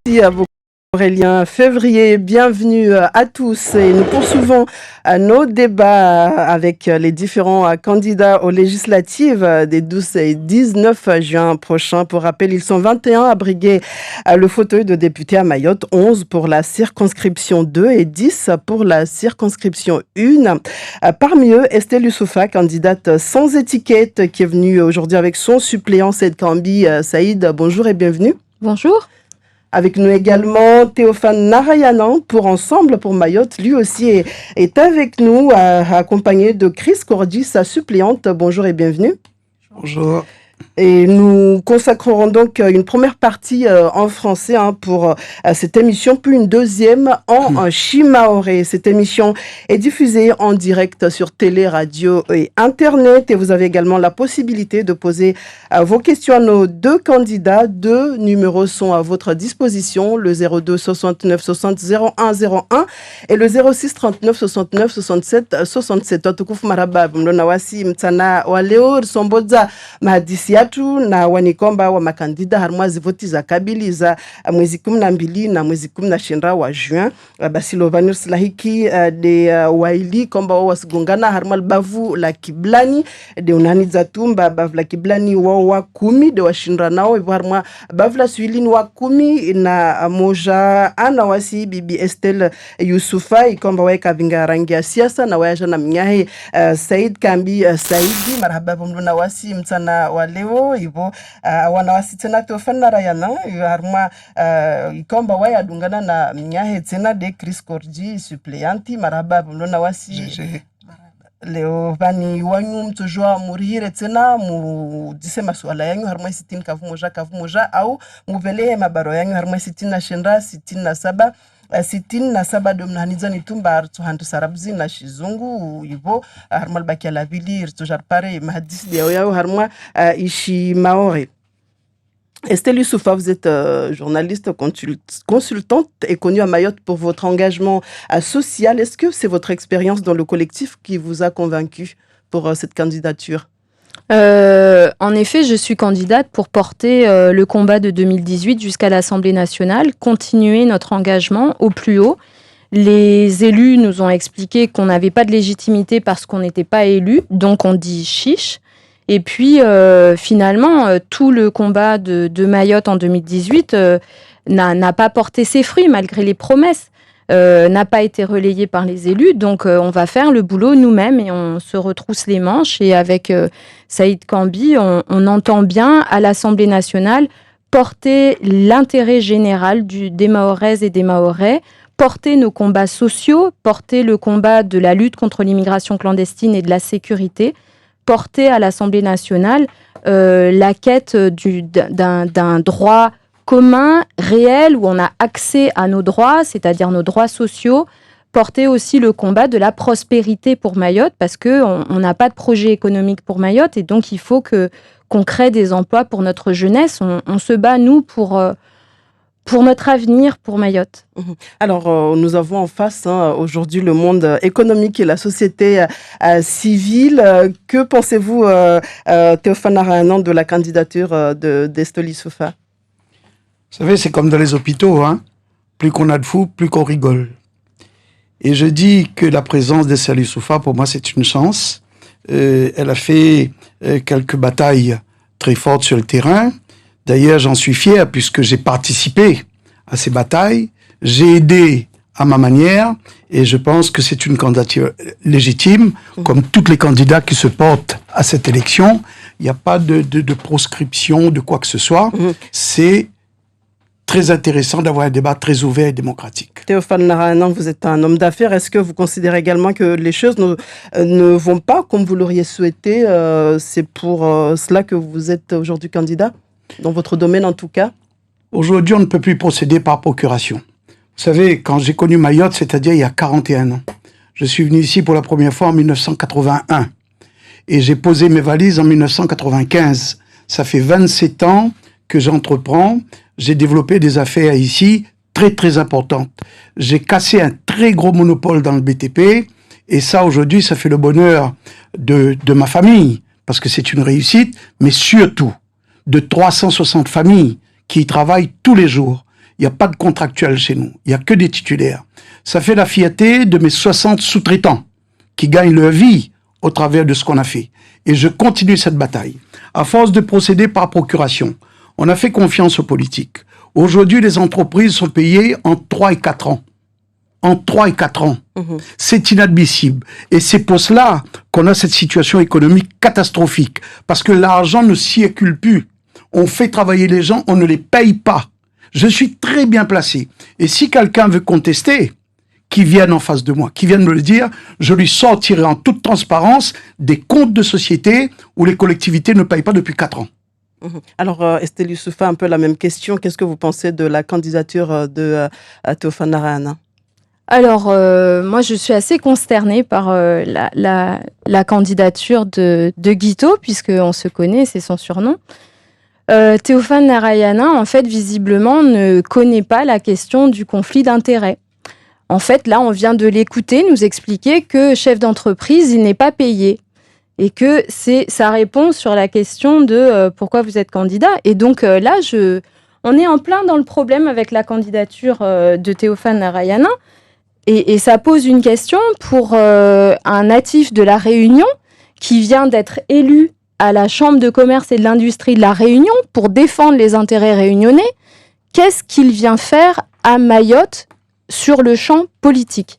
Merci à vous. Aurélien Février, bienvenue à tous et nous poursuivons nos débats avec les différents candidats aux législatives des 12 et 19 juin prochains. Pour rappel, ils sont 21 à briguer le fauteuil de député à Mayotte, 11 pour la circonscription 2 et 10 pour la circonscription 1. Parmi eux, Estelle Youssoufa, candidate sans étiquette, qui est venue aujourd'hui avec son suppléant Saïd Kambi. Saïd, bonjour et bienvenue. Bonjour. Avec nous également Théophane Narayanan pour Ensemble pour Mayotte. Lui aussi est avec nous, accompagné de Chris Cordy, sa suppléante. Bonjour et bienvenue. Bonjour. Et nous consacrerons donc une première partie en français pour cette émission, puis une deuxième en shimaoré. Cette émission est diffusée en direct sur télé, radio et internet. Et vous avez également la possibilité de poser vos questions à nos deux candidats. Deux numéros sont à votre disposition, le 02 69 60 01 01 et le 06 39 69 67 67. Watukufu maraba mlona wasi mtana wa leo Somboza mahadisi yatu na wanikomba wa makandida harmwa zivoti za kabili za mwezi 12 na mwezi 19 wa juin. Basi Lovanir Slahiki de waili komba wa wasigongana harmwa bavu la Kiblani de unani zatumba bavu la Kiblani wa 10 de washindra nao hivyo harmwa bavu la Swilini wa 10 na moja ana wasi bibi Estelle Youssoufa ikomba weka vinga rangi ya siasa na wayaja na mnyahe Said Kambi Saidi marhaba mlona wasi mtana wa leo hivyo wanawasi tena Théophane Narayanan harma ikomba waya dungana na mnyahe tena de Chris Cordy suppléanti marhaba mlona wasi leo bani wanyu mtojua murihire tena mudise masuala yanyu harma 60 kavu moja au muvele mabaro yanyu harma 60 na shendra 67 67 domnaniza nitumba artuhantu sarabzi na shizungu hivyo harma baki la vili irtujar pare mahadisi de yao harma ishi maore. Estelle Youssoufa, vous êtes journaliste, consultante et connue à Mayotte pour votre engagement social. Est-ce que c'est votre expérience dans le collectif qui vous a convaincu pour cette candidature ? En effet, je suis candidate pour porter le combat de 2018 jusqu'à l'Assemblée nationale, continuer notre engagement au plus haut. Les élus nous ont expliqué qu'on n'avait pas de légitimité parce qu'on n'était pas élus, donc on dit chiche. Et puis, finalement, tout le combat de Mayotte en 2018 n'a pas porté ses fruits, malgré les promesses, n'a pas été relayé par les élus. Donc, on va faire le boulot nous-mêmes et on se retrousse les manches. Et avec Saïd Kambi, on entend bien, à l'Assemblée nationale, porter l'intérêt général des Mahoraises et des Mahorais, porter nos combats sociaux, porter le combat de la lutte contre l'immigration clandestine et de la sécurité, porter à l'Assemblée nationale la quête d'un droit commun, réel, où on a accès à nos droits, c'est-à-dire nos droits sociaux, porter aussi le combat de la prospérité pour Mayotte, parce qu'on n'a pas de projet économique pour Mayotte, et donc il faut qu'on crée des emplois pour notre jeunesse. On se bat, nous, pour notre avenir, pour Mayotte. Alors, nous avons en face aujourd'hui le monde économique et la société civile. Que pensez-vous, Théophane Narayanan, de la candidature d'Estelle Youssoufa ? Vous savez, c'est comme dans les hôpitaux, plus qu'on a de fous, plus qu'on rigole. Et je dis que la présence d'Estelle Youssoufa, pour moi, c'est une chance. Elle a fait quelques batailles très fortes sur le terrain. D'ailleurs, j'en suis fier puisque j'ai participé à ces batailles, j'ai aidé à ma manière et je pense que c'est une candidature légitime, comme tous les candidats qui se portent à cette élection. Il n'y a pas de proscription de quoi que ce soit. C'est très intéressant d'avoir un débat très ouvert et démocratique. Théophane Narayanan, vous êtes un homme d'affaires. Est-ce que vous considérez également que les choses ne vont pas comme vous l'auriez souhaité ? C'est pour cela que vous êtes aujourd'hui candidat ? Dans votre domaine en tout cas? Aujourd'hui, on ne peut plus procéder par procuration. Vous savez, quand j'ai connu Mayotte, c'est-à-dire il y a 41 ans, je suis venu ici pour la première fois en 1981 et j'ai posé mes valises en 1995. Ça fait 27 ans que j'entreprends. J'ai développé des affaires ici très très importantes. J'ai cassé un très gros monopole dans le BTP et ça aujourd'hui, ça fait le bonheur de ma famille parce que c'est une réussite, mais surtout de 360 familles qui y travaillent tous les jours. Il n'y a pas de contractuels chez nous. Il n'y a que des titulaires. Ça fait la fierté de mes 60 sous-traitants qui gagnent leur vie au travers de ce qu'on a fait. Et je continue cette bataille. À force de procéder par procuration, on a fait confiance aux politiques. Aujourd'hui, les entreprises sont payées en 3 et 4 ans. En 3 et 4 ans. C'est inadmissible. Et c'est pour cela qu'on a cette situation économique catastrophique. Parce que l'argent ne circule plus. On fait travailler les gens, on ne les paye pas. Je suis très bien placé. Et si quelqu'un veut contester, qu'il vienne en face de moi, qu'il vienne me le dire, je lui sortirai en toute transparence des comptes de société où les collectivités ne payent pas depuis 4 ans. Alors, Estelle Youssoufa, un peu la même question. Qu'est-ce que vous pensez de la candidature de Théophane Narayana? Alors, moi, je suis assez consternée par la candidature de Guito, puisqu'on se connaît, c'est son surnom. Théophane Narayana, en fait, visiblement, ne connaît pas la question du conflit d'intérêts. En fait, là, on vient de l'écouter nous expliquer que chef d'entreprise, il n'est pas payé. Et que c'est sa réponse sur la question de pourquoi vous êtes candidat. Et donc là, on est en plein dans le problème avec la candidature de Théophane Narayana. Et ça pose une question pour un natif de La Réunion qui vient d'être élu à la Chambre de commerce et de l'industrie de La Réunion pour défendre les intérêts réunionnais. Qu'est-ce qu'il vient faire à Mayotte sur le champ politique?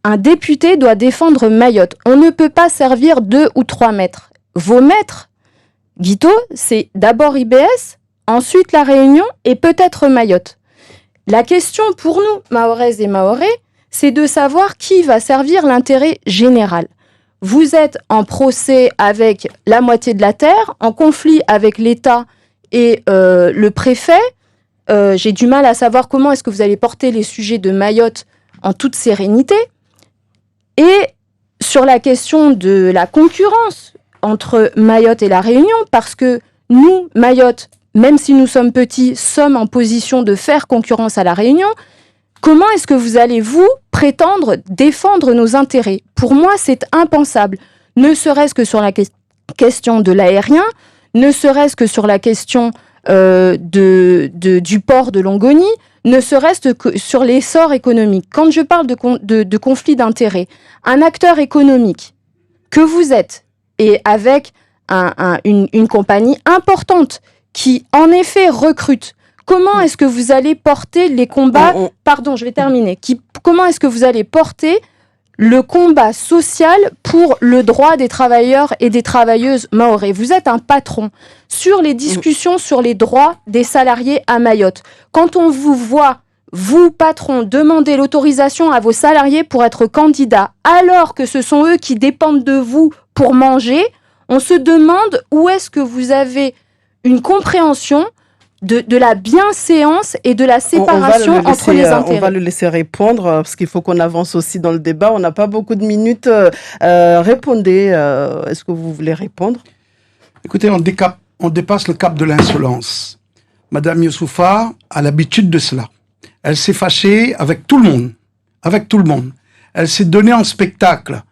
Un député doit défendre Mayotte. On ne peut pas servir 2 ou 3 maîtres. Vos maîtres, Guito, c'est d'abord IBS, ensuite La Réunion et peut-être Mayotte. La question pour nous, Mahoraises et Mahorais, c'est de savoir qui va servir l'intérêt général. Vous êtes en procès avec la moitié de la terre, en conflit avec l'État et le préfet. J'ai du mal à savoir comment est-ce que vous allez porter les sujets de Mayotte en toute sérénité. Et sur la question de la concurrence entre Mayotte et La Réunion, parce que nous, Mayotte, même si nous sommes petits, sommes en position de faire concurrence à La Réunion, comment est-ce que vous allez, vous, prétendre défendre nos intérêts? Pour moi, c'est impensable. Ne serait-ce que sur la question de l'aérien, ne serait-ce que sur la question du port de Longoni, ne serait-ce que sur l'essor économique. Quand je parle de conflit d'intérêts, un acteur économique que vous êtes, et avec une compagnie importante qui, en effet, recrute, comment est-ce que vous allez porter les combats... Pardon, je vais terminer. Comment est-ce que vous allez porter le combat social pour le droit des travailleurs et des travailleuses mahorais? Vous êtes un patron sur les discussions sur les droits des salariés à Mayotte. Quand on vous voit, vous, patron, demander l'autorisation à vos salariés pour être candidats, alors que ce sont eux qui dépendent de vous pour manger, on se demande où est-ce que vous avez une compréhension de la bienséance et de la séparation entre les intérêts. On va le laisser répondre, parce qu'il faut qu'on avance aussi dans le débat. On n'a pas beaucoup de minutes. Répondez. Est-ce que vous voulez répondre? Écoutez, on dépasse le cap de l'insolence. Madame Youssoufa a l'habitude de cela. Elle s'est fâchée avec tout le monde. Avec tout le monde. Elle s'est donnée en spectacle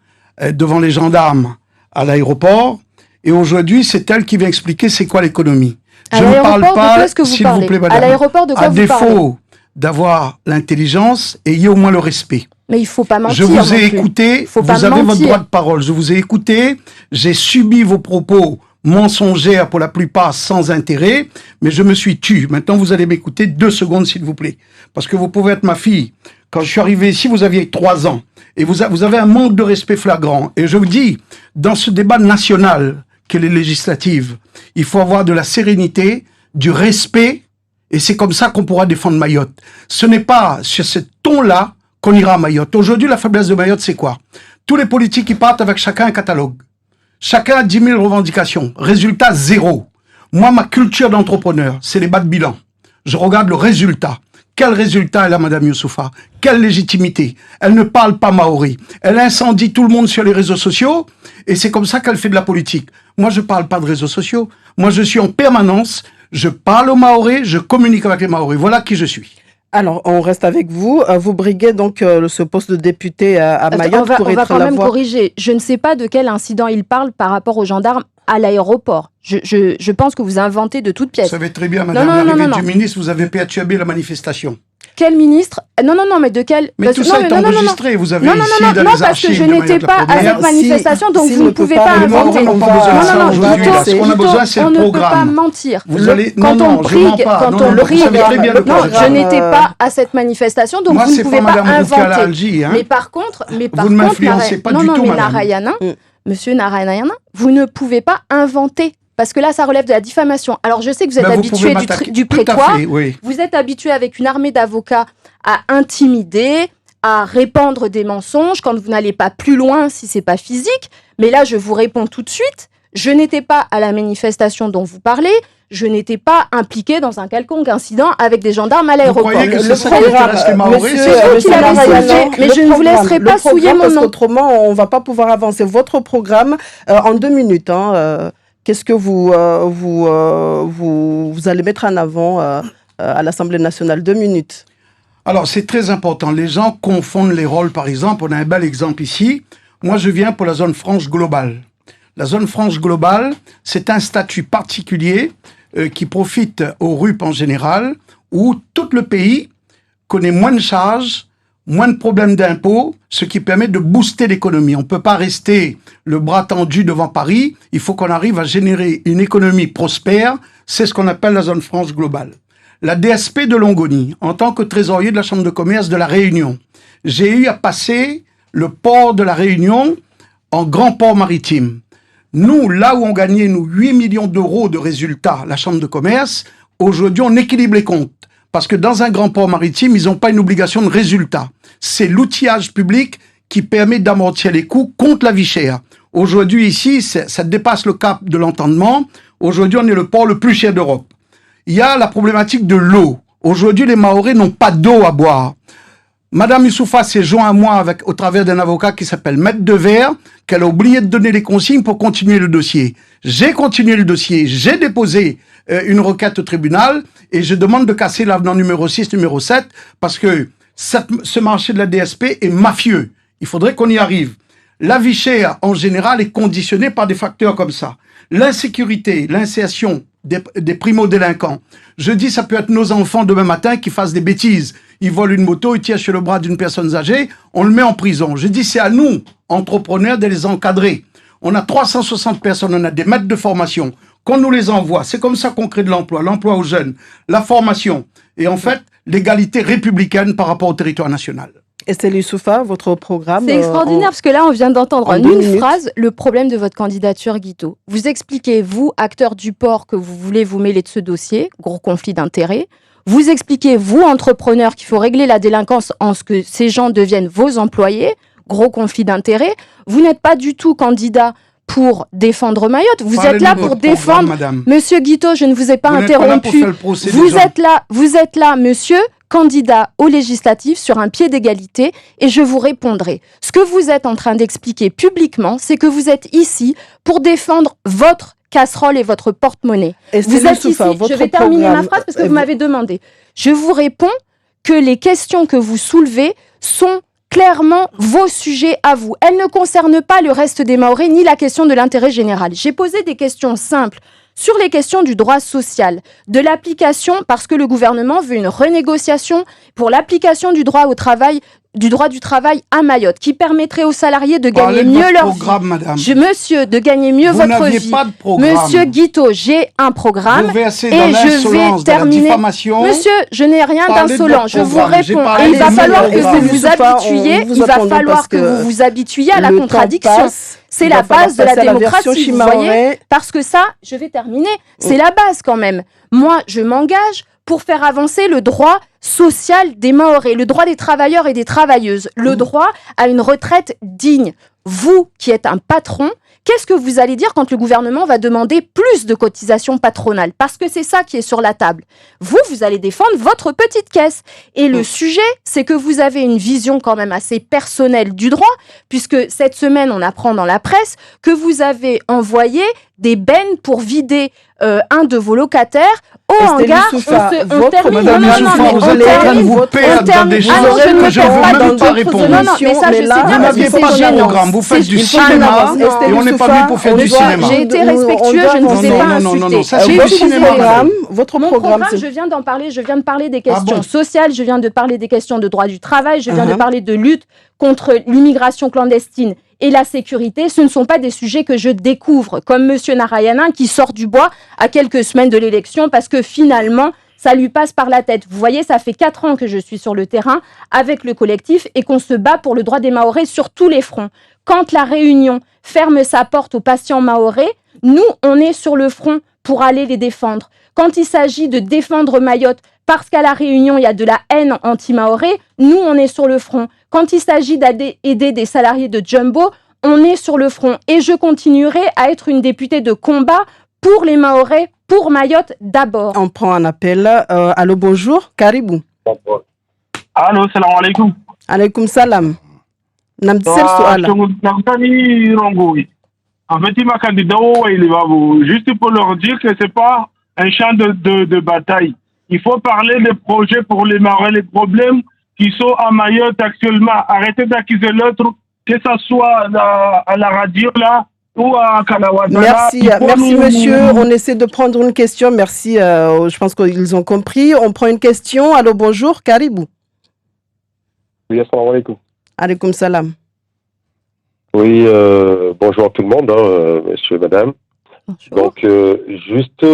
devant les gendarmes à l'aéroport. Et aujourd'hui, c'est elle qui vient expliquer c'est quoi l'économie. Je ne parle pas, s'il vous plaît, madame. À l'aéroport, de quoi vous parlez? À défaut d'avoir l'intelligence, ayez au moins le respect. Mais il ne faut pas mentir. Je vous ai écouté, vous avez votre droit de parole. Je vous ai écouté, j'ai subi vos propos mensongères pour la plupart sans intérêt, mais je me suis tu. Maintenant, vous allez m'écouter 2 secondes, s'il vous plaît. Parce que vous pouvez être ma fille. Quand je suis arrivé ici, vous aviez 3 ans. Et vous avez un manque de respect flagrant. Et je vous dis, dans ce débat national qu'est les législatives, il faut avoir de la sérénité, du respect, et c'est comme ça qu'on pourra défendre Mayotte. Ce n'est pas sur ce ton-là qu'on ira à Mayotte. Aujourd'hui, la faiblesse de Mayotte, c'est quoi? Tous les politiques qui partent avec chacun un catalogue. Chacun a 10 000 revendications. Résultat, 0. Moi, ma culture d'entrepreneur, c'est les bas de bilan. Je regarde le résultat. Quel résultat elle a, Madame Youssoufa? Quelle légitimité? Elle ne parle pas maori. Elle incendie tout le monde sur les réseaux sociaux et c'est comme ça qu'elle fait de la politique. Moi, je parle pas de réseaux sociaux. Moi, je suis en permanence. Je parle aux Mahorais, je communique avec les Mahorais. Voilà qui je suis. Alors, on reste avec vous. Vous briguez donc ce poste de député à Mayotte pour on va être quand la même voix. corriger. Je ne sais pas de quel incident il parle par rapport aux gendarmes à l'aéroport. Je pense que vous inventez de toutes Vous pièces. savez très bien, madame, l'arrivée du ministre, vous avez perturbé la manifestation. Quel ministre? Non, mais de quel... Mais tout ça est enregistré, vous avez ici dans les parce que archives je de n'étais Mayotte pas la à Première. cette manifestation, donc si vous ne ne peut pouvez pas pas aller voir, inventer. On n'a pas besoin de ça aujourd'hui, là. Ce qu'on a besoin, c'est on le ne peut pas programme. mentir. Vous allez... Quand Non, on je mens brigue, pas. quand Non, on non, vous savez très bien brigue, de quoi non, je je parle. n'étais pas à cette manifestation, donc Moi, vous ne c'est pouvez pas pas Madame Roukia inventer. Algi, hein. Mais par contre, Vous ne m'influencez pas du tout, mais madame. Narayana, Monsieur Narayana, vous ne pouvez pas inventer. Parce que là, ça relève de la diffamation. Alors, je sais que vous êtes Ben, vous habitué pouvez m'attaquer. du Tout à prétoire. fait, oui. Vous êtes habitué avec une armée d'avocats à intimider, à répandre des mensonges quand vous n'allez pas plus loin si c'est pas physique. Mais là, je vous réponds tout de suite. Je n'étais pas à la manifestation dont vous parlez. Je n'étais pas impliqué dans un quelconque incident avec des gendarmes à Vous l'aéroport. croyez que c'est ça qui programme, intéresse les Mahorais? monsieur, C'est ça vous qui l'avez Narayana, soulevé, mais je ne vous laisserai pas souiller mon parce nom. qu'autrement, on ne va pas pouvoir avancer. Votre programme, en 2 minutes, qu'est-ce que vous allez mettre en avant à l'Assemblée nationale? 2 minutes. Alors, c'est très important. Les gens confondent les rôles, par exemple. On a un bel exemple ici. Moi, je viens pour la zone franche globale. La zone franche globale, c'est un statut particulier qui profite aux RUP en général, où tout le pays connaît moins de charges, moins de problèmes d'impôts, ce qui permet de booster l'économie. On ne peut pas rester le bras tendu devant Paris. Il faut qu'on arrive à générer une économie prospère. C'est ce qu'on appelle la zone franche globale. La DSP de Longoni, en tant que trésorier de la Chambre de commerce de La Réunion, j'ai eu à passer le port de La Réunion en grand port maritime. Nous, là où on gagnait, 8 millions d'euros de résultats, la Chambre de commerce, aujourd'hui, on équilibre les comptes. Parce que dans un grand port maritime, ils n'ont pas une obligation de résultat. C'est l'outillage public qui permet d'amortir les coûts contre la vie chère. Aujourd'hui, ici, ça dépasse le cap de l'entendement. Aujourd'hui, on est le port le plus cher d'Europe. Il y a la problématique de l'eau. Aujourd'hui, les Mahorais n'ont pas d'eau à boire. Madame Youssoufa s'est joint à moi au travers d'un avocat qui s'appelle Maître Devers, qu'elle a oublié de donner les consignes pour continuer le dossier. J'ai continué le dossier, j'ai déposé une requête au tribunal et je demande de casser l'avenant numéro 6, numéro 7, parce que ce marché de la DSP est mafieux. Il faudrait qu'on y arrive. La vie chère, en général, est conditionnée par des facteurs comme ça. L'insécurité, l'insertion des primo-délinquants. Je dis, ça peut être nos enfants demain matin qui fassent des bêtises. Ils volent une moto, ils tirent sur le bras d'une personne âgée, on le met en prison. Je dis, c'est à nous, entrepreneurs, de les encadrer. On a 360 personnes, on a des maîtres de formation, qu'on nous les envoie. C'est comme ça qu'on crée de l'emploi aux jeunes, la formation. Et en fait, l'égalité républicaine par rapport au territoire national. Estelle Youssoufa, votre programme... C'est extraordinaire parce que là, on vient d'entendre en une phrase le problème de votre candidature, Guito. Vous expliquez, vous, acteur du port, que vous voulez vous mêler de ce dossier, gros conflit d'intérêts. Vous expliquez, vous, entrepreneur, qu'il faut régler la délinquance en ce que ces gens deviennent vos employés, gros conflit d'intérêts. Vous n'êtes pas du tout candidat pour défendre Mayotte. Vous êtes là pour défendre... Monsieur Guito, je ne vous ai pas interrompu. Vous êtes là, monsieur, candidat aux législatives sur un pied d'égalité et je vous répondrai. Ce que vous êtes en train d'expliquer publiquement, c'est que vous êtes ici pour défendre votre casserole et votre porte-monnaie. Vous êtes ici, je vais terminer ma phrase parce que vous m'avez demandé. Je vous réponds que les questions que vous soulevez sont clairement vos sujets à vous. Elles ne concernent pas le reste des Mahorais ni la question de l'intérêt général. J'ai posé des questions simples sur les questions du droit social, de l'application, parce que le gouvernement veut une renégociation pour l'application du droit au travail, du droit du travail à Mayotte, qui permettrait aux salariés de gagner mieux leur vie. Monsieur, de gagner mieux votre vie. Pas de programme. Monsieur Guito, j'ai un programme vous versez et dans je vais terminer. Monsieur, je n'ai rien d'insolent. Je vous réponds. Et il va falloir que vous vous habituiez. Il va falloir que vous vous habituiez à la contradiction. C'est la base de la démocratie, vous voyez. Parce que ça, je vais terminer, c'est la base quand même. Moi, je m'engage pour faire avancer le droit social des Mahorais, le droit des travailleurs et des travailleuses, le droit à une retraite digne. Vous, qui êtes un patron, qu'est-ce que vous allez dire quand le gouvernement va demander plus de cotisations patronales? Parce que c'est ça qui est sur la table. Vous allez défendre votre petite caisse. Et le sujet, c'est que vous avez une vision quand même assez personnelle du droit, puisque cette semaine, on apprend dans la presse que vous avez envoyé des bennes pour vider un de vos locataires haut en gare, on termine. Madame Youssoufa, vous êtes en train de vous perdre dans des choses que je ne veux même pas répondre. Non, mais ça, je sais bien. Vous n'aviez pas de programme, vous faites du cinéma et on n'est pas venu pour faire du cinéma. J'ai été respectueux, je ne vous ai pas insulté. Non, ça c'est du cinéma. Votre Mon programme, je viens d'en parler, je viens de parler des questions sociales, je viens de parler des questions de droit du travail, je viens de parler de lutte contre l'immigration clandestine et la sécurité. Ce ne sont pas des sujets que je découvre, comme Monsieur Narayanan qui sort du bois à quelques semaines de l'élection parce que finalement, ça lui passe par la tête. Vous voyez, ça fait 4 ans que je suis sur le terrain avec le collectif et qu'on se bat pour le droit des Mahorais sur tous les fronts. Quand la Réunion ferme sa porte aux patients mahorais, nous, on est sur le front pour aller les défendre. Quand il s'agit de défendre Mayotte, parce qu'à la Réunion, il y a de la haine anti-mahorais, nous, on est sur le front. Quand il s'agit d'aider des salariés de Jumbo, on est sur le front. Et je continuerai à être une députée de combat pour les Mahorais, pour Mayotte d'abord. On prend un appel. Allô, bonjour. Karibou. Allô, salam alaikum. Alaikum salam. Namdisel Soala. En fait, ma candidat, juste pour leur dire que c'est pas un champ de bataille. Il faut parler des projets pour les Mahorais, les problèmes qui sont à Mayotte actuellement. Arrêtez d'accuser l'autre, que ce soit à la radio là ou à Kalawata. Merci monsieur. On essaie de prendre une question. Merci. Je pense qu'ils ont compris. On prend une question. Allô, bonjour. Karibou. Oui, assalamu alaikum. Alaikum salam. Oui, bonjour à tout le monde, monsieur et madame. Bonjour. Donc, juste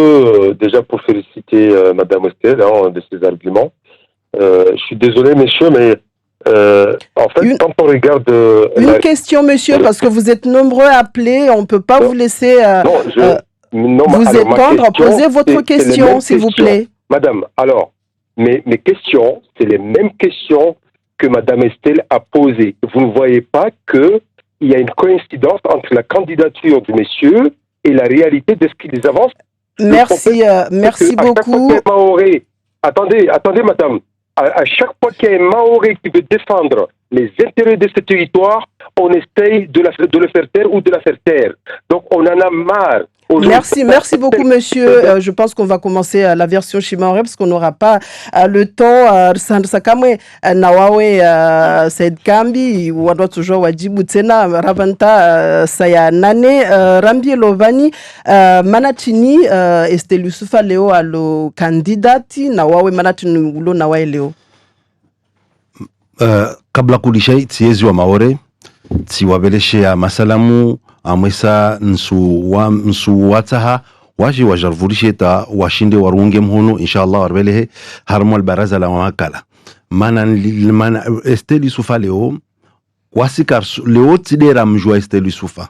déjà pour féliciter madame Estelle de ses arguments. Je suis désolé, messieurs, mais en fait, quand on regarde... une question, monsieur, parce que vous êtes nombreux à appeler, on ne peut pas vous laisser vous étendre. Posez votre question, s'il vous plaît. Madame, alors, mes questions, c'est les mêmes questions que madame Estelle a posées. Vous ne voyez pas qu'il y a une coïncidence entre la candidature du monsieur et la réalité de ce qu'ils avancent? Merci beaucoup. Attendez, madame. À chaque fois qu'il y a un Mahorais qui veut défendre les intérêts de ce territoire, on essaye de le faire taire ou de la faire taire. Donc, on en a marre. Merci beaucoup, monsieur. Je pense qu'on va commencer la version Chimaoré parce qu'on n'aura pas le temps. Sakamwe, Nawawe, Said Kambi, Wadwa toujours Wajibu Tsena, Ravanta, Saya Nane, Rambi Lovani, Manatini, Estelle Youssoufa Leo, alo kandidati, Nawawe Manatini Ulo Nawawe Leo. Kabla kulishai tsiezi wa Maore, tsiwabeleshe masalamu, amwesa nsu wataha waji wajarvurishe ta washinde warunge mhono inshallah warbelehe harmo albaraza la wakala mana Estelle Youssoufa leo wasikar leo tidera mjua Estelle Youssoufa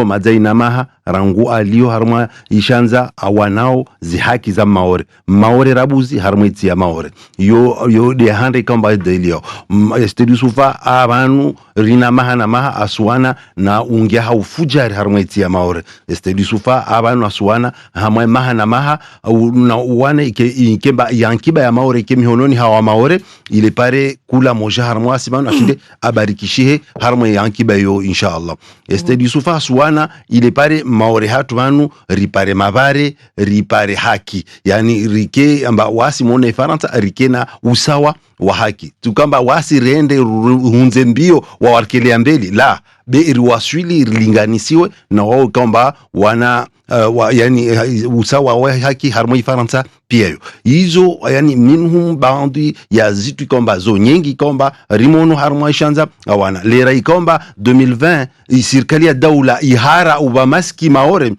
madai namaha rangu alio harma ishanza awanao zihaki za maore rabuzi harma itia maore yo de hande kamba delio Estelle Youssoufa abanu rina maha na maha aswana na ungia haufujari harma itia maore Estelle Youssoufa abanu aswana hamwe maha na maha na uwane ikemba yankiba ya maore kemihononi hawa maore ile pare kula moja harma asibanu ashinde abarikishihe harma yankiba yo inshallah Estelle Youssoufa aswana ile pare maore hatu vanu ripare mavare ripare haki yani rike amba wasi mone faranta rike na usawa wa haki tukamba wasi rende hunze mbio wa warkelea mbeli la be waswili linganisiwe na wao kamba wana yani usawa wa haki harmoi faranta pia hizo yani minhum bandi ya zitu komba zo nyingi komba rimono harmoi shanza awana lera ikomba 2020 serikali ya daula ihara ubamaski maore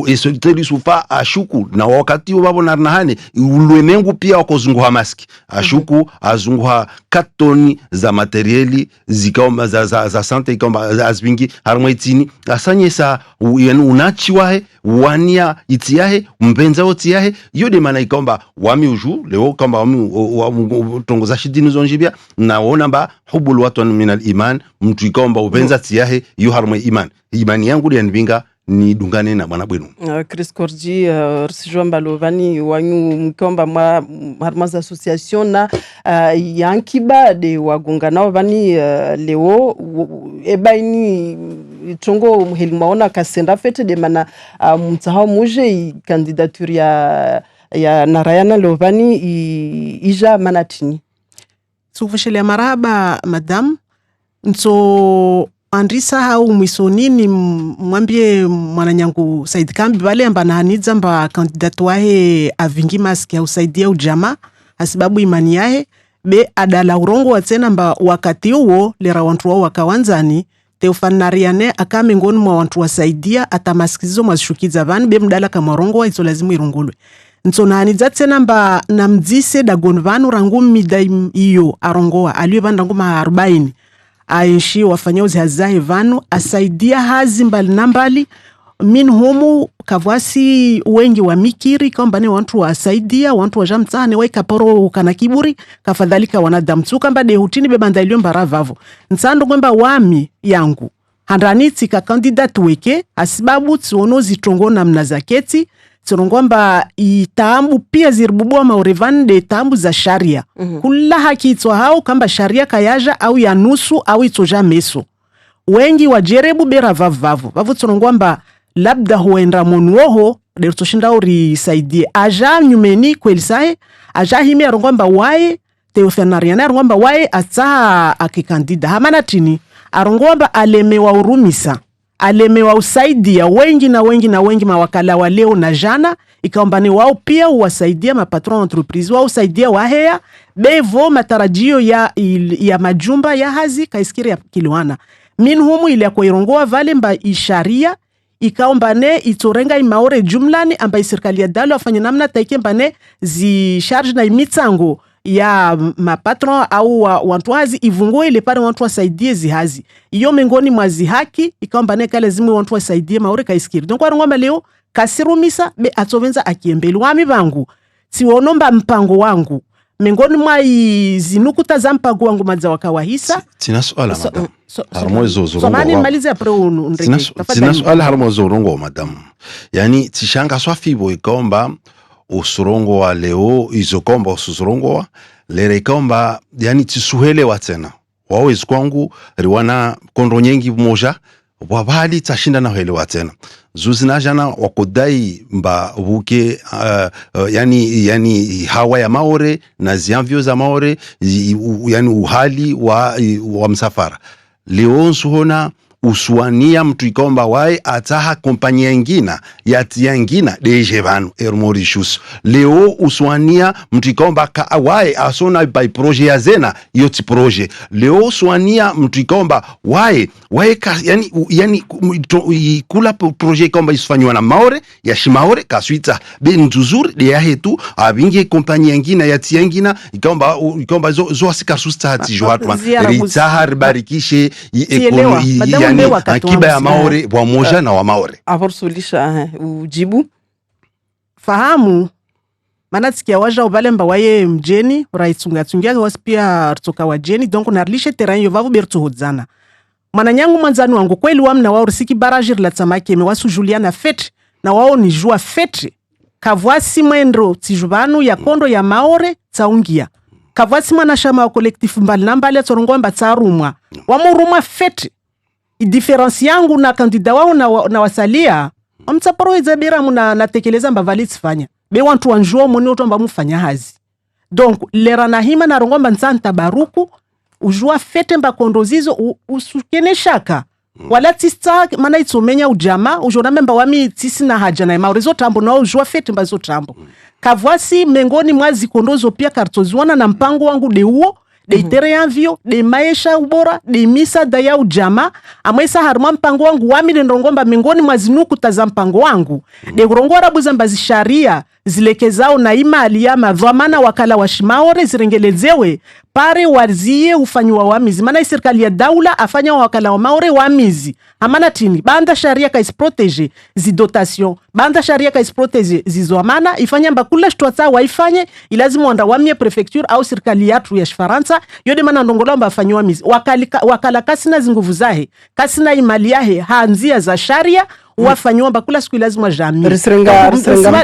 Estelle Youssoufa ashuku na wakati wabona nahane ulimwengu pia wakozunguha maski ashuku azunguha 4 toni za materieli zikaomba za sante ikomba azbingi harmoi tini asanye sa unachiwahe wania itiahe mpenza otiahe yode mana ikomba wami uju leo kamba wami tongoza shidini zonjibia na wona ba hubul watan min al iman mtu ikomba upenza tiahe yu harmoi imani yangu ya nvinga ni dungane na mwana bwenu. Chris Korji, Rsijomba Lovani, wanyu mkomba harmaza association na yankiba de wagunga na wani leo ebaini tongo muhelimaona kasenda fete de mana mtahao muje candidature ya Narayana Lovani ija manatini. Sufashele maraba madam. Nso andrisa hau mwisonini mwambie mwananyangu Said Kambi bale amba nahanidza mba kandidatu wahe avingi maski ya usaidia ujama asibabu imani yahe be adala urongo watena mba wakati uo lera wantu wao wakawanzani Teofanariane akame ngoni mwa wantu wasaidia atamaskizo mwashukiza vani be mdala kama urongo wa iso lazimu irungulwe. Nso nahanidza tena mba namdzise dagon vanu rangu mida iyo arongoa aliwe vani rangu maha 40 aishi wafanya uzi hazahe vanu asaidia hazi mbali nambali min humu kavwasi wengi wa mikiri kamba ni wantu wasaidia wantu wajamtane waikaporo kana kiburi kafadhalika wanadamu kamba de hutini bebanda ilio mbara vavo nsando kwamba wami yangu handraniti ka kandidatu weke asibabu tiono zitongo na mnazaketi tionongomba itambu pia zirbubu maurevani de tambu za sharia kula haki itwa hao kamba sharia kayaja au ya nusu au itoja meso wengi wajerebu bera vavu tionongomba labda huenda monuoho de toshinda uri saidie aja nyumeni kwelisae aja himi arongomba wae Teofanariane arongomba wae ata akikandida hamana tini arongomba alemewa urumisa alemewa usaidia wengi na wengi mawakala wa leo na jana ikaomba ni wao pia uwasaidia mapatron entreprise wao usaidia wahea bevo matarajio ya majumba ya hazi kaiskiri ya kiluana min humu ili ya kuirongoa vale mba isharia ikaombane itorenga imaore jumlani amba serikali ya dalo afanye namna taike mbane zi charge na imitsango ya mapatron au wantu hazi ivungue ile pare wantu wasaidie zihazi iyo mengoni mwazi haki ikaombane kale zimu wantu wasaidie maore kaiskiri donc warongoma leo kasirumisa be atovenza akiembeli wami bangu siwonomba mpango wangu mengoni mwa zinukuta za mpango wangu madza wakawahisa tina swala madam harmozo zorongo somani malize apre unreke tina swala harmozo zorongo madam yani tishanga swafibo ikomba usurongo wa leo izokomba usurongo wa lere ikomba yani tisuhele watena wawezi kwangu riwana kondro nyengi moja wabali tashinda na hele watena zuzina jana wakodai mba buke yani hawa ya maore na ziamvyo za maore yani uhali wa msafara leo nsuhona usuania mtu ikomba wae ataha kompanyia ingina yatia ingina deje vanu Mauritius leo usuania mtu ikomba wae asona by proje ya zena yoti proje leo usuania mtu ikomba wae yani kula proje ikomba isufanywa na maore ya shimaore kasuita be ntuzuri de ya hetu abinge kompanyia ingina yatia ingina ikomba zo asikasusta hati johatwa ritahar barikishe akiba ya maore wa moja na wa maore avorsulisha ujibu fahamu mana tsikia waja ubalemba waye mjeni raitsunga waspia rtoka wajeni donc narlishe terrain yo vavu bertu hodzana mwananyangu mwanzani wangu kweli wamna wao risiki barajir la tsamake me wasu Juliana fet na wao ni jua fet kavwasi mwendro tijubanu ya kondo ya maore tsaungia kavwasi mwana shama wa collectif mbali nambali atorongomba tsarumwa wamurumwa fet diferensi yangu na kandida wao na wasalia amtsaparo izabira muna natekeleza mbavali tsifanya be wantu wanjuo moni otomba mufanya hazi donc lera na hima na rongomba nsanta baruku ujua fete mba kondozizo usukene shaka wala tista mana itsomenya ujama ujona memba wami tisi na haja na maurizo tambo na ujua fete mba zo tambo kavwasi mengoni mwazi kondozo pia kartoziwana na mpango wangu de uo de itere yanvyo, de maisha ubora, de misa daya ujama, amwesa haruma mpango wangu wami de ndongomba mingoni mwazinuku taza mpango wangu. De kurongora buzamba zisharia, zilekezao na imali ya madhamana wakala wa shimaore zirengelezewe, pare waziye ufanyiwa wamizi. Mana serikali ya daula afanya wakala wa maore wamizi. Amana tini, banda sharia ka isprotege zi dotation, banda sharia ka isprotege zizo amana, ifanya mbakula shtuata waifanye, ilazimu wanda wamie prefecture au serikali yatu ya Shifaransa, yode mana ndongolomba afanyiwa wamizi. Wakala kasina zinguvu zahe, kasina imali yahe, haanzia za sharia, wafanywa bakula siku lazima jamii Risenga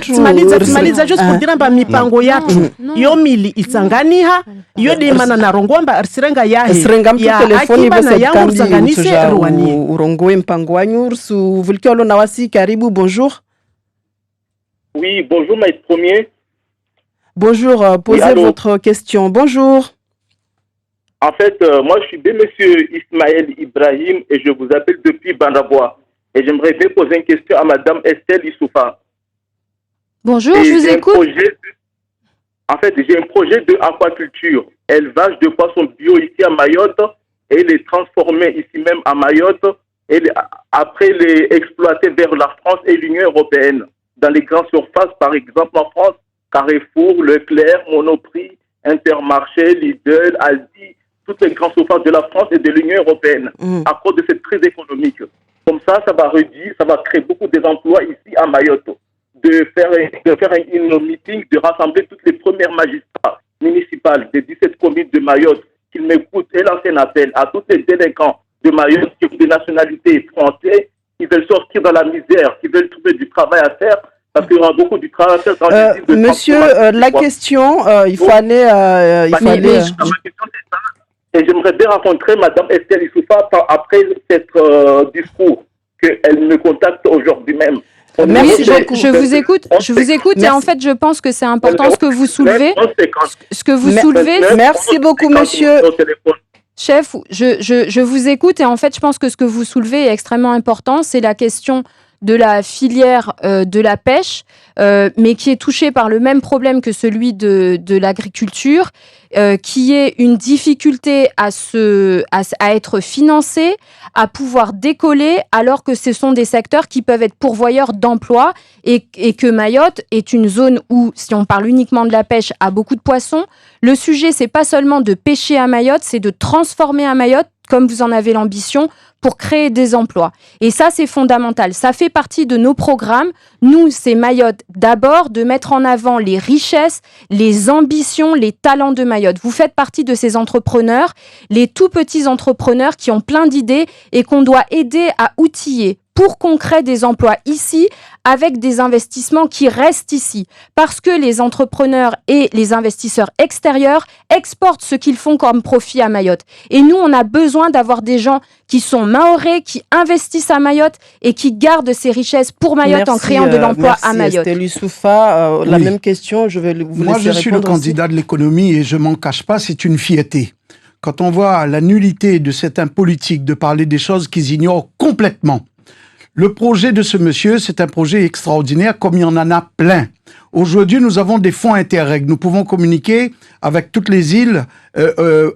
timaliza just kudira mba mipango yatu yo mili itsanganiha yo demana na rongomba risenga yahe Risenga mtu telefoni na yangu tsanganise ruwanie urongoe mpango wanyu ursu Vulkiolo Nawasi karibu bonjour. Oui, bonjour maître premier. Bonjour, posez votre question. Bonjour. En fait, moi je suis bien monsieur Ismaël Ibrahim et je vous appelle depuis Bandabois. Et j'aimerais bien poser une question à madame Estelle Issoufa. Bonjour, je vous écoute. En fait, j'ai un projet de aquaculture, élevage de poissons bio ici à Mayotte et les transformer ici même à Mayotte et après les exploiter vers la France et l'Union européenne. Dans les grandes surfaces, par exemple en France, Carrefour, Leclerc, Monoprix, Intermarché, Lidl, Aldi, toutes les grandes surfaces de la France et de l'Union européenne à cause de cette crise économique. Comme ça va réduire, ça va créer beaucoup d'emplois ici à Mayotte. De faire un meeting, de rassembler toutes les premières magistrats municipales des 17 communes de Mayotte, qu'ils m'écoutent et lancer un appel à tous les délinquants de Mayotte qui ont des nationalités françaises, qui veulent sortir dans la misère, qui veulent trouver du travail à faire, parce qu'il y aura beaucoup de travail à faire dans les îles de Monsieur, la question, il faut aller... Ma question, c'est ça. Et j'aimerais bien rencontrer Mme Estelle Issoufa après cet discours, qu'elle me contacte aujourd'hui même. Merci, je vous écoute et en fait je pense que c'est important ce que vous soulevez. Merci beaucoup monsieur. Chef, je vous écoute et en fait je pense que ce que vous soulevez est extrêmement important, c'est la question de la filière de la pêche, mais qui est touchée par le même problème que celui de l'agriculture, qui est une difficulté à être financée, à pouvoir décoller, alors que ce sont des secteurs qui peuvent être pourvoyeurs d'emplois et que Mayotte est une zone où, si on parle uniquement de la pêche, a beaucoup de poissons. Le sujet, c'est pas seulement de pêcher à Mayotte, c'est de transformer à Mayotte, comme vous en avez l'ambition, pour créer des emplois. Et ça, c'est fondamental. Ça fait partie de nos programmes. Nous, c'est Mayotte, d'abord, de mettre en avant les richesses, les ambitions, les talents de Mayotte. Vous faites partie de ces entrepreneurs, les tout petits entrepreneurs qui ont plein d'idées et qu'on doit aider à outiller pour qu'on crée des emplois ici avec des investissements qui restent ici. Parce que les entrepreneurs et les investisseurs extérieurs exportent ce qu'ils font comme profit à Mayotte. Et nous, on a besoin d'avoir des gens qui sont mahorais, qui investissent à Mayotte et qui gardent ces richesses pour Mayotte en créant de l'emploi à Mayotte. Estelle Issoufa, la même question, je vais vous Moi, laisser je suis le candidat de l'économie et je m'en cache pas, c'est une fierté. Quand on voit la nullité de certains politiques de parler des choses qu'ils ignorent complètement. Le projet de ce monsieur, c'est un projet extraordinaire, comme il y en a plein. Aujourd'hui, nous avons des fonds Interreg. Nous pouvons communiquer avec toutes les îles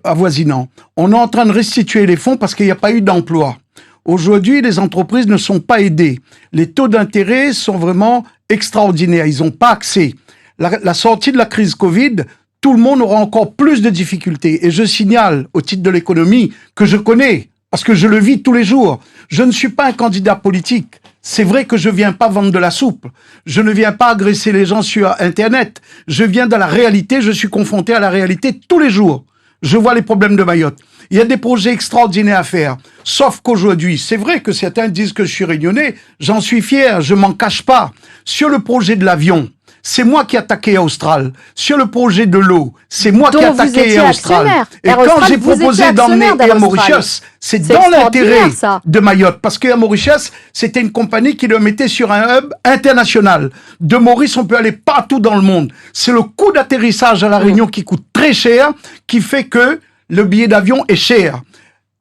avoisinantes. On est en train de restituer les fonds parce qu'il n'y a pas eu d'emploi. Aujourd'hui, les entreprises ne sont pas aidées. Les taux d'intérêt sont vraiment extraordinaires. Ils n'ont pas accès. La sortie de la crise Covid, tout le monde aura encore plus de difficultés. Et je signale, au titre de l'économie, que je connais, parce que je le vis tous les jours. Je ne suis pas un candidat politique. C'est vrai que je viens pas vendre de la soupe. Je ne viens pas agresser les gens sur Internet. Je viens de la réalité. Je suis confronté à la réalité tous les jours. Je vois les problèmes de Mayotte. Il y a des projets extraordinaires à faire. Sauf qu'aujourd'hui, c'est vrai que certains disent que je suis réunionnais. J'en suis fier. Je m'en cache pas. Sur le projet de l'avion, c'est moi qui ai attaqué Austral. Sur le projet de l'eau, c'est moi qui ai attaqué Austral. Et quand j'ai proposé d'emmener Air Mauritius, c'est dans l'intérêt de Mayotte. Parce que Air Mauritius, c'était une compagnie qui le mettait sur un hub international. De Maurice, on peut aller partout dans le monde. C'est le coût d'atterrissage à La Réunion qui coûte très cher, qui fait que le billet d'avion est cher.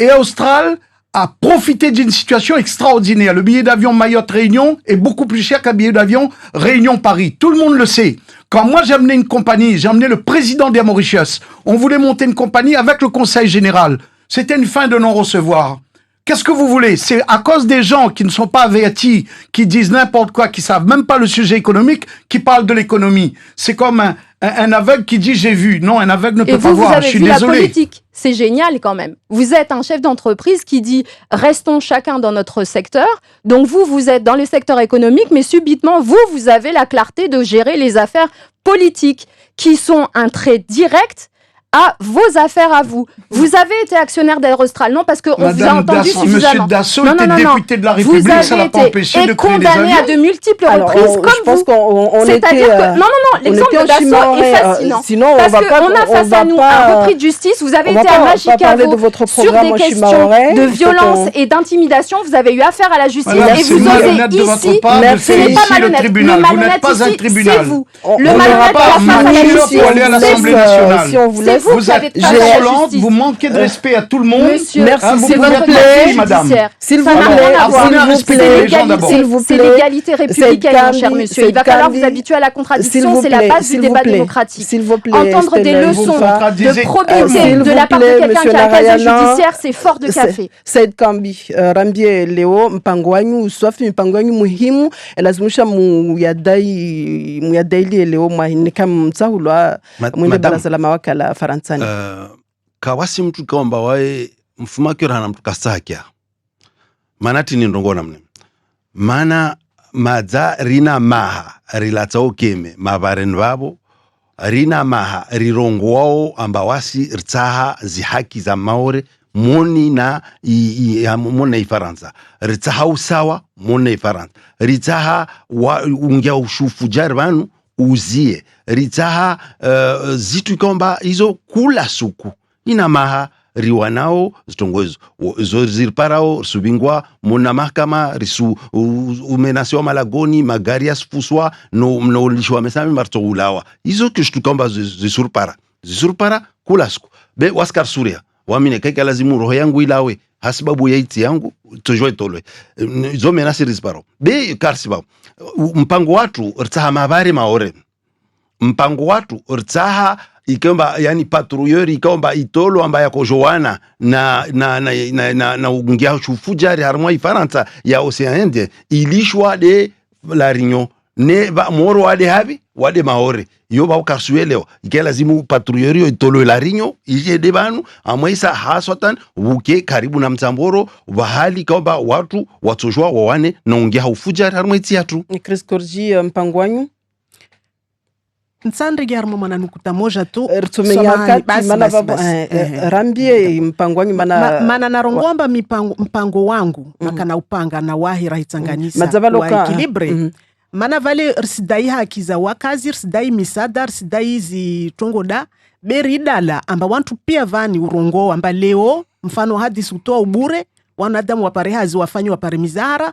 Et Austral a profité d'une situation extraordinaire. Le billet d'avion Mayotte-Réunion est beaucoup plus cher qu'un billet d'avion Réunion-Paris. Tout le monde le sait. Quand moi j'ai amené une compagnie, j'ai amené le président d'Air Mauritius, on voulait monter une compagnie avec le conseil général. C'était une fin de non-recevoir. Qu'est-ce que vous voulez? C'est à cause des gens qui ne sont pas avertis, qui disent n'importe quoi, qui savent même pas le sujet économique, qui parlent de l'économie. C'est comme un aveugle qui dit j'ai vu. Non, un aveugle ne peut pas voir. Je suis désolé. La politique, c'est génial quand même. Vous êtes un chef d'entreprise qui dit restons chacun dans notre secteur. Donc vous êtes dans le secteur économique, mais subitement vous avez la clarté de gérer les affaires politiques qui sont un trait direct à vos affaires à vous. Vous avez été actionnaire d'Aérostral, non, parce qu'on vous a entendu suffisamment. Monsieur Dassault était député de la République, ça l'a pas empêché de créer des avions. Condamné à de multiples reprises, comme vous. C'est-à-dire que, non, l'exemple de Dassault est fascinant. Sinon, parce qu'on a face à nous un repris de justice. Vous avez été à Magicavo sur des questions de violence et d'intimidation. Vous avez eu affaire à la justice et vous osez ici. Ce n'est pas malhonnête. Le malhonnête ici, c'est vous. Le malhonnête face à la justice, c'est vous qui avez face à la justice. Vous manquez de respect à tout le monde. Monsieur, merci, s'il vous plaît, madame. S'il vous plaît, c'est l'égalité républicaine, mon cher monsieur. Il va falloir vous habituer à la contradiction, c'est la base du débat démocratique. Entendre des leçons de probité de la part de quelqu'un qui a un casier judiciaire, c'est fort de café. Said Kambi, Rambie Leo, mpango wanyu, Swafi, mpango wanyu muhimu, elazimisha muyadaili leo mwahinika mtsahulwa mwende baraza la mawakala Faransa. Kawasi mtu kaomba wae mfumakio hana mtu kasakya manati ni ndongona mne mana madza rina maha rilatsa okeme mavaren vavo rina maha rirongo wao ambawasi ritsaha zihaki za maore moni na mona ifaransa ritsaha usawa mona ifaransa ritsaha ungia ushufu jari vanu uzie ritsaha zitu komba izo kula suku ina maha riwanao zitongozo zo zirparao subingwa mona mahakama risu umenasiwa malagoni magari asfuswa no lishwa mesami martogulawa izo kishtukomba zisurpara kula suku be waskar suria wamine keke lazimu roho yangu ilawe hasibabu ya iti yangu tojwe tolwe zo menasi rizparo be karsiba mpango watu rtaha mabare maore mpango watu rtaha ikomba yani patrouilleur ikomba itolo ambaye ko Joana na ungia chufujari harmoi Ifaransa ya Océan Indien ilishwa de la Réunion ne ba moro wade habi wade maore yo ba ukasueleo ikela zimu patrouilleur yo itolo la Réunion ije de banu amwisa haswatan buke karibu na mtamboro bahali komba watu watojwa wawane na ungia ufujari harmoi tiatu Chris Korji mpango wanyu Nsandrigarmo mana nukuta moja tu Rambie mpango wanyu mana narongomba mpango wangu makana upanga na wahi rahitsanganisa wa ekilibre mana vale rsidai haki za wakazi rsidai misada rsidai zitongoda beridala amba wantu pia vani urongo amba leo mfano hadisi utoa ubure wanadamu wapare hazi wafanyi wapare mizahara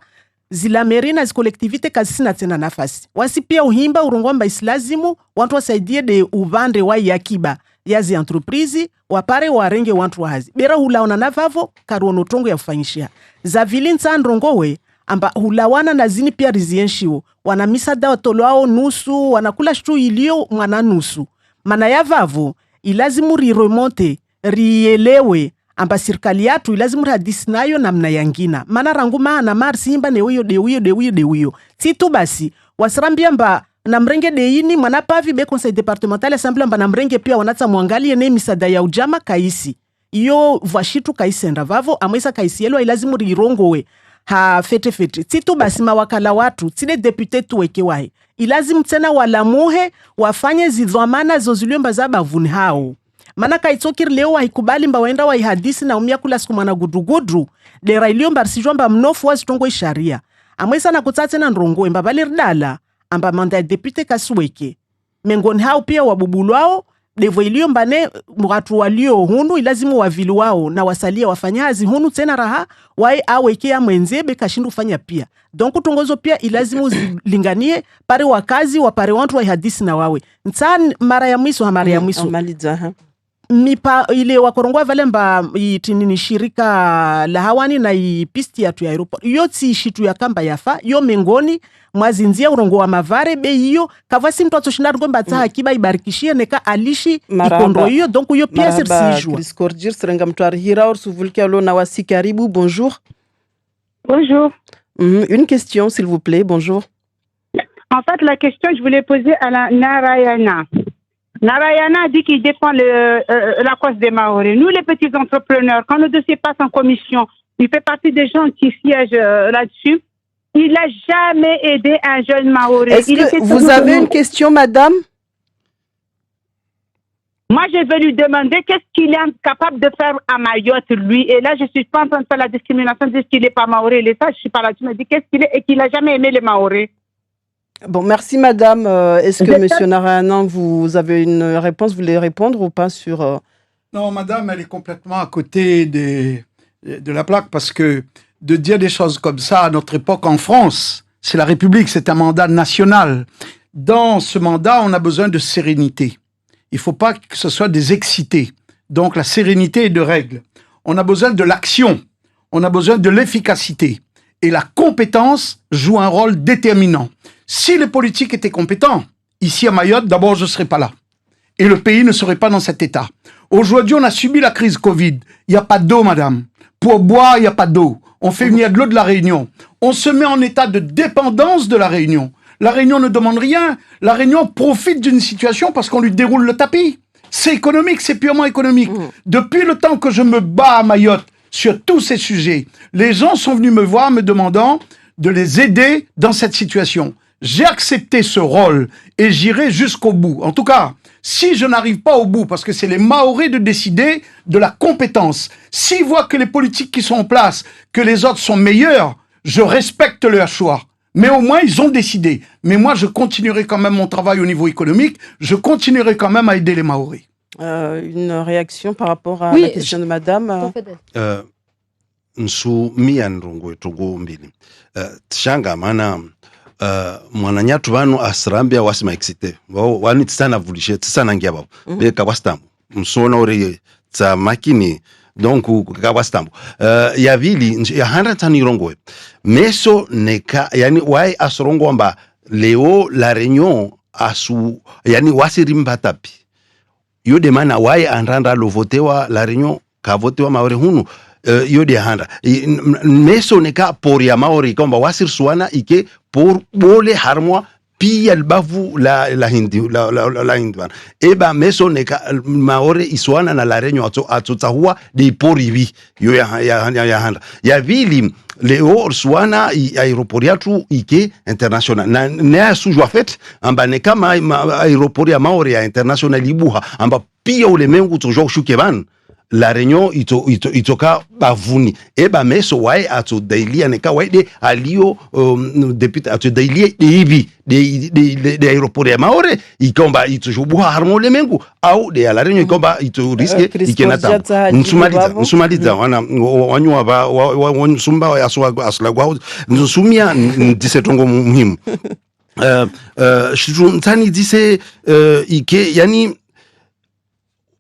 zila merina zikolektivite kazi sina tena nafasi. Wasi pia uhimba urongomba islazimu, wantu wasaidie de uvande wa yakiba yazi entreprise, wapare warenge wantu wahazi. Bera hulaona na vavo, karuono tongo ya ufanyishia. Za vilinsa androngowe, amba hulawana na zini pia rizienshiwo. Wana misada watoloao nusu, wanakula shtu ilio mwana nusu. Mana ya vavo, ilazimu riremonte, rielewe, amba sirikali yatu ilazimu hadisi nayo namna yangina. Mana rangu maana marsi imba de uyo. Situ basi, wasirambia mba na mrenge deini mwanapavi be conseil départemental assemblée mba na mrenge pia wanatsa mwangalie ne misada ya ujama kaisi. Iyo vashitu kaisi enda vavo, amwesa kaisi yelo ilazimu rirongowe. Ha fete. Situ basi mawakala watu, tine depute tuweke wae. Ilazimu tena walamuhe, wafanye zidhamana zozulio mba zaba vuni hao. Mana kaitsokir leo wahikubali mba waenda waihadisi na umia kula siku mana gudu dera ilio mba risijwa mba mnofu wazitongo isharia amwesa na kutate na ndrongo mba bali rdala amba manda ya depute kasuweke mengoni hao pia wabubulu wao devo ilio mbane mwatu walio hunu ilazimu wavili wao na wasalia wafanya hazi hunu tena raha wae aweke ya mwenzebe kashindu ufanya pia donku tongozo pia ilazimu zilinganie pare wakazi wapare wantu waihadisi na wawe nta mara ya mwiso hamara ya mwiso mipa ile wakorongwa vale mba itinini shirika la hawani na ipisti ya tu ya aeroport yoti shitu ya kamba yafa yo mengoni mwazinzia urongo wa mavare be hiyo kavasi mtu atoshinda ngomba taha kiba ibarikishie neka alishi ikondo hiyo donc yo pia sirsijwa Chris Korjir serenga mtuari hira or suvulkia lo na wasi karibu bonjour. Une question s'il vous plaît, bonjour. En fait la question je voulais poser à la Narayana. Narayana dit qu'il défend la cause des Maoris. Nous, les petits entrepreneurs, quand le dossier passe en commission, il fait partie des gens qui siègent là-dessus. Il n'a jamais aidé un jeune Maori. Est-ce que vous avez une question, madame? Moi, je vais lui demander qu'est-ce qu'il est capable de faire à Mayotte, lui. Et là, je ne suis pas en train de faire la discrimination, de dire qu'il n'est pas maoré. Et ça, je suis pas là. Tu me dis qu'est-ce qu'il est et qu'il n'a jamais aimé les maorés. Bon, merci madame. Est-ce que monsieur Narayanan, vous avez une réponse, vous voulez répondre ou pas sur... Non, madame, elle est complètement à côté de la plaque parce que de dire des choses comme ça à notre époque en France, c'est la République, c'est un mandat national. Dans ce mandat, on a besoin de sérénité. Il ne faut pas que ce soit des excités. Donc la sérénité est de règle. On a besoin de l'action. On a besoin de l'efficacité. Et la compétence joue un rôle déterminant. Si les politiques étaient compétents, ici à Mayotte, d'abord je ne serais pas là. Et le pays ne serait pas dans cet état. Aujourd'hui, on a subi la crise Covid. Il n'y a pas d'eau, madame. Pour boire, il n'y a pas d'eau. On fait venir de l'eau de la Réunion. On se met en état de dépendance de la Réunion. La Réunion ne demande rien. La Réunion profite d'une situation parce qu'on lui déroule le tapis. C'est économique, c'est purement économique. Depuis le temps que je me bats à Mayotte sur tous ces sujets, les gens sont venus me voir me demandant de les aider dans cette situation. J'ai accepté ce rôle et j'irai jusqu'au bout. En tout cas, si je n'arrive pas au bout, parce que c'est les Maorés de décider de la compétence, s'ils voient que les politiques qui sont en place, que les autres sont meilleurs, je respecte leur choix. Mais au moins, ils ont décidé. Mais moi, je continuerai quand même mon travail au niveau économique. Je continuerai quand même à aider les Maorés. Une réaction par rapport à la question de madame Nsu mian rongo togo mbili. Tshanga mana mwananyatu vanu asrambia wasima excité. Wani tsana vulishe, tsana ngia babo. Be kabastambo. Msona ore tsa makini. Donc kabastambo. Ya vili ya 100 tani rongo. Meso neka yani wai asrongo amba leo la Réunion asu yani wasirimba tapi. Yo demana wai anranda lo votewa la Réunion ka votewa maore hunu. Yo de handa meso neka por ya maori komba wasir suana ike por bole harmwa pia albavu la hindi la hindwan eba meso neka maori isuana na la Réunion atotahua de porivi yo ya handa ya vili leo suana aeroportu ike international na ne sujwa fet amba ne kama aeroport ya maori ya international ibuha amba pia ulemengu tojo shukeban la Réunion itoka bavuni eba meso wai ato dailia neka wai de alio deputy ato dailia de hivi de aeroport ya maore ikomba itojubuha harmole mengu au de la Réunion ikomba ito riske ikenata nsumaliza wana wanywa ba wansumba ya asla gwa nsumia ndisetongo muhimu shitu ntani dise ike yani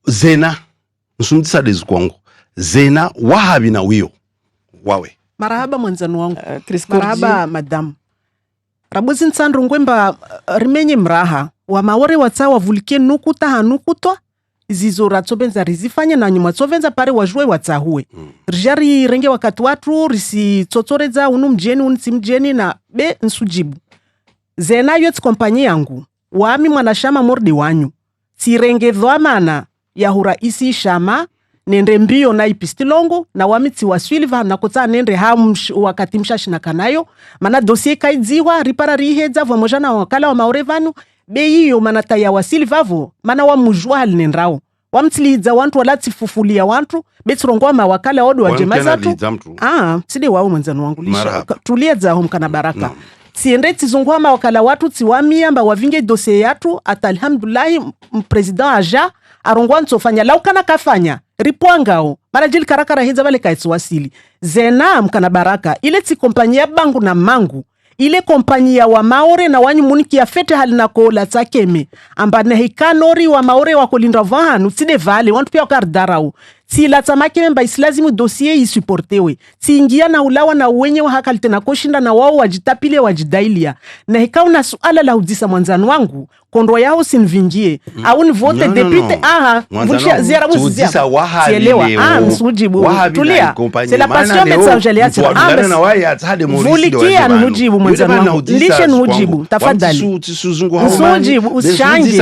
zena nsumtisa dezi kwangu zena wahabi na wio wawe marahaba mwanzani wangu marahaba madam rabuzi nsandro ngwemba rimenye mraha wa maore watsa wavulikie nukuta hanukutwa zizo ratsobenza rizifanye na nyuma tsovenza pare wajue watsahuwe rijari renge wakati watu risi tsotsoreza unu mjeni unsi mjeni na be nsujibu zena yotsi kompanyi yangu wami mwanashama mordi wanyu sirenge dhwamana yahura isi shama nende mbio na ipistilongo na wamitsi wa Silva na kotsa nende wakati mshashina kanayo mana dossier kaidziwa ripara rihedza vamoja na wakala wa maorevanu beyiyo mana taya wa Silva vo mana wa mujwa hali nendrao wamtsilidza wantu walatsifufulia wantu betsirongo ma wakala odo wa jemazatu tside wao mwanzano wangu lisha tuliedza homkana baraka siende tizungwa ma wakala watu tsiwamia mba wavinge dossier yatu atalhamdulillah president aja arongwa nsofanya laukana kafanya ripwangao mara jili karakara hiza vale kaitsuwasili zena mkana baraka ile tsi kompanyia bangu na mangu ile kompanyia wa maore na wanyu muniki ya fete hali na kola tsakeme amba nehikanori wa maore wa kolinda vahanu tside vale wantu pia wakardarau sila tsamake mba isilazimu dossier isuportewe ingia na ulawa na uwenye wa hakalite na koshinda na wao wajitapile wajidailia na hikau na suala la udisa mwanzanu wangu kondwa yao sinvingie au ni vote depute vushia ziara muzia sielewa msujibu tulia c'est la passion messagelia vulikia nhujibu mwanzanu wangu lishe nhujibu tafadhali msujibu ushangi usishangi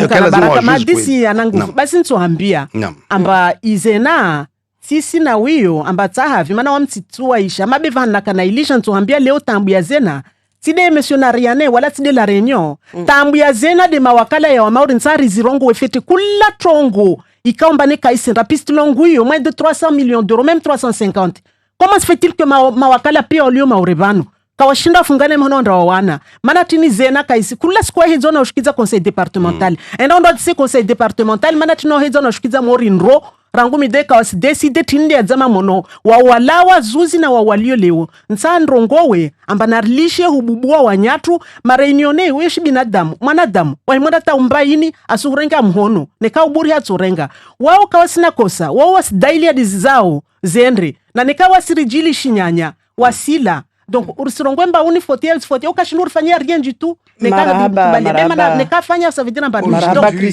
mkana baraka madisi yanangu basi ntuambia amba izena sisi na wiyo amba tsahavi mana wamtsitua isha mabeva nakana ilisha ntuambia leo tambu ya zena side monsieur Nariane wala side la Réunion tambu ya zena de mawakala ya wamauri nsari zirongo wefete kula trongo ikaomba ne kaisera piste longu yo moins de 300 millions d'euros même 350. Comment se fait-il que mawakala pia olio maurebano kawashinda fungane mhono ndawana mana tini zena kaisi kula skwa hizo na ushikiza conseil départemental enda ndo dise conseil départemental mana tino hizo na ushikiza mori nro rangu mideka wasi decide tindi ya zama mono wawalawa zuzi na wawalio leo nsa ndrongowe amba narilishe hububua wanyatu mareunione weshi binadamu mwanadamu wahimoda ta umbaini asurenga mhono neka uburi hatsurenga wao kawasina kosa wao wasidaili ya dizi zao zendre na neka wasirijili shinyanya wasila donc ursirongwemba unifotia ukashinur fanya rien du tout neka fanya ça veut dire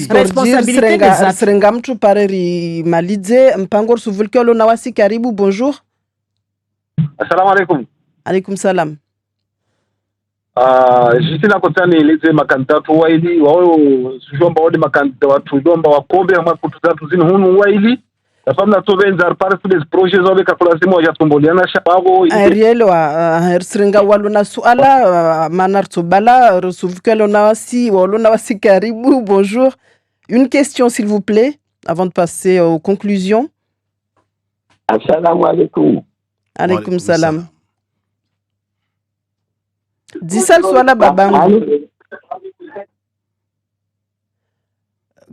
responsabilité des actes srenga mtu pareri malidze mpango suvulkelo na wasi karibu bonjour. Assalamu alaikum. Alaikum salam. Jisina kotani ilize makandidatu waili wao sujomba wodi makandidatu watu domba wakombe ama kutuzatu zini hunu waili Afamna tovenza para les projets zobe kakulasimu ya tumboliana shabago Ariel wa sringa waluna suala manarto bala resuvukelo na wasi waluna wasi karibu bonjour. Une question s'il vous plaît avant de passer aux conclusions. Assalamu alaikum. Alaikum salam. Disal suala babangu.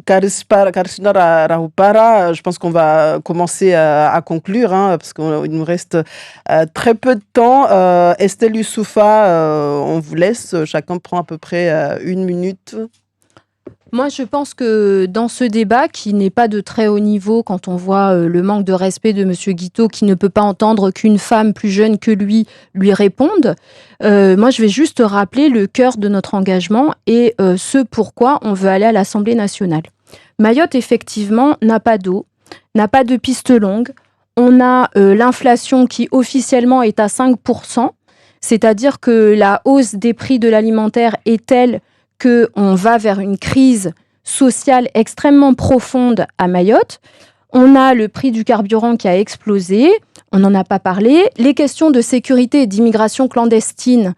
Karisna Rahupara, je pense qu'on va commencer à conclure, parce qu'il nous reste très peu de temps. Estelle Youssoufa, on vous laisse, chacun prend à peu près 1 minute. Moi, je pense que dans ce débat, qui n'est pas de très haut niveau, quand on voit le manque de respect de M. Guiteau, qui ne peut pas entendre qu'une femme plus jeune que lui réponde, moi, je vais juste rappeler le cœur de notre engagement et ce pourquoi on veut aller à l'Assemblée nationale. Mayotte, effectivement, n'a pas d'eau, n'a pas de piste longue. On a l'inflation qui officiellement est à 5%, c'est-à-dire que la hausse des prix de l'alimentaire est telle qu'on va vers une crise sociale extrêmement profonde à Mayotte. On a le prix du carburant qui a explosé, on n'en a pas parlé. Les questions de sécurité et d'immigration clandestine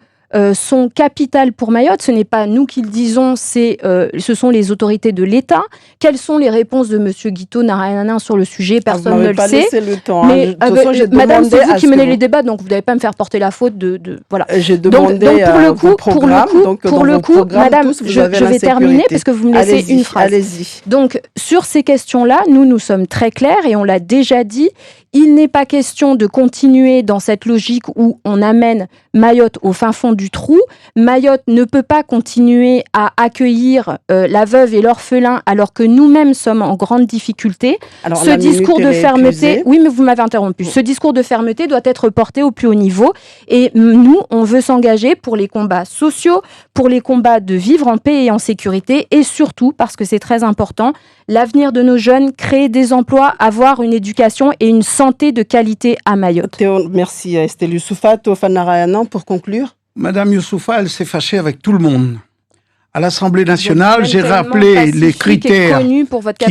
sont capitales pour Mayotte. Ce n'est pas nous qui le disons, ce sont les autorités de l'État. Quelles sont les réponses de M. Guiteau Narayanan sur le sujet? Personne ne le sait. Le temps, mais madame, c'est vous qui menez les débats, donc vous n'allez pas me faire porter la faute voilà. J'ai demandé pour le coup, madame, je vais terminer parce que vous me laissez une phrase. Allez-y. Donc, sur ces questions-là, nous sommes très clairs et on l'a déjà dit. Il n'est pas question de continuer dans cette logique où on amène Mayotte au fin fond du trou. Mayotte ne peut pas continuer à accueillir la veuve et l'orphelin alors que nous-mêmes sommes en grande difficulté. Alors, ce discours de fermeté, oui, mais vous m'avez interrompu. Ce discours de fermeté doit être porté au plus haut niveau. Et nous, on veut s'engager pour les combats sociaux, pour les combats de vivre en paix et en sécurité, et surtout, parce que c'est très important, l'avenir de nos jeunes, créer des emplois, avoir une éducation et une santé de qualité à Mayotte. Merci Estelle Youssoufa. Tofa Narayanan, pour conclure. Madame Youssoufa, elle s'est fâchée avec tout le monde. À l'Assemblée nationale, j'ai rappelé les critères qu'il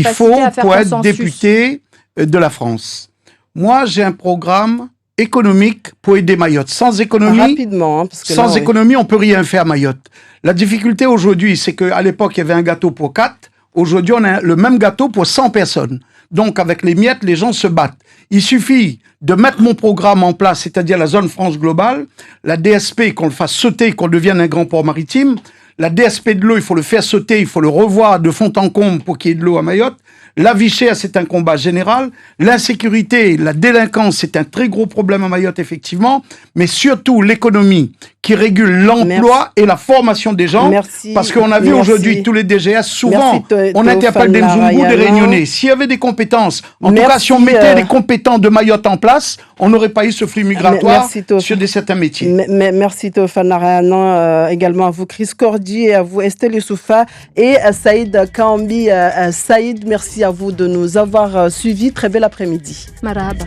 faut pour être député de la France. Moi, j'ai un programme économique pour aider Mayotte. Sans économie, rapidement, parce que sans économie, on peut rien faire à Mayotte. La difficulté aujourd'hui, c'est qu'à l'époque, il y avait un gâteau pour 4. Aujourd'hui, on a le même gâteau pour 100 personnes. Donc, avec les miettes, les gens se battent. Il suffit de mettre mon programme en place, c'est-à-dire la zone France globale, la DSP, qu'on le fasse sauter, qu'on devienne un grand port maritime. La DSP de l'eau, il faut le faire sauter, il faut le revoir de fond en comble pour qu'il y ait de l'eau à Mayotte. La vie chère, c'est un combat général. L'insécurité, la délinquance, c'est un très gros problème à Mayotte, effectivement. Mais surtout, l'économie qui régule l'emploi et la formation des gens. Merci. Parce qu'on a vu aujourd'hui tous les DGS, souvent, on interpelle des Nzungu, des Réunionnais. S'il y avait des compétences, en tout cas, si on mettait les compétents de Mayotte en place, on n'aurait pas eu ce flux migratoire sur certains métiers. Merci Tofa Narayanan, également à vous Chris Cordy et à vous Estelle Youssoufa et à Saïd Kaambi. Saïd, merci à vous de nous avoir suivis. Très bel après-midi. Marhaba.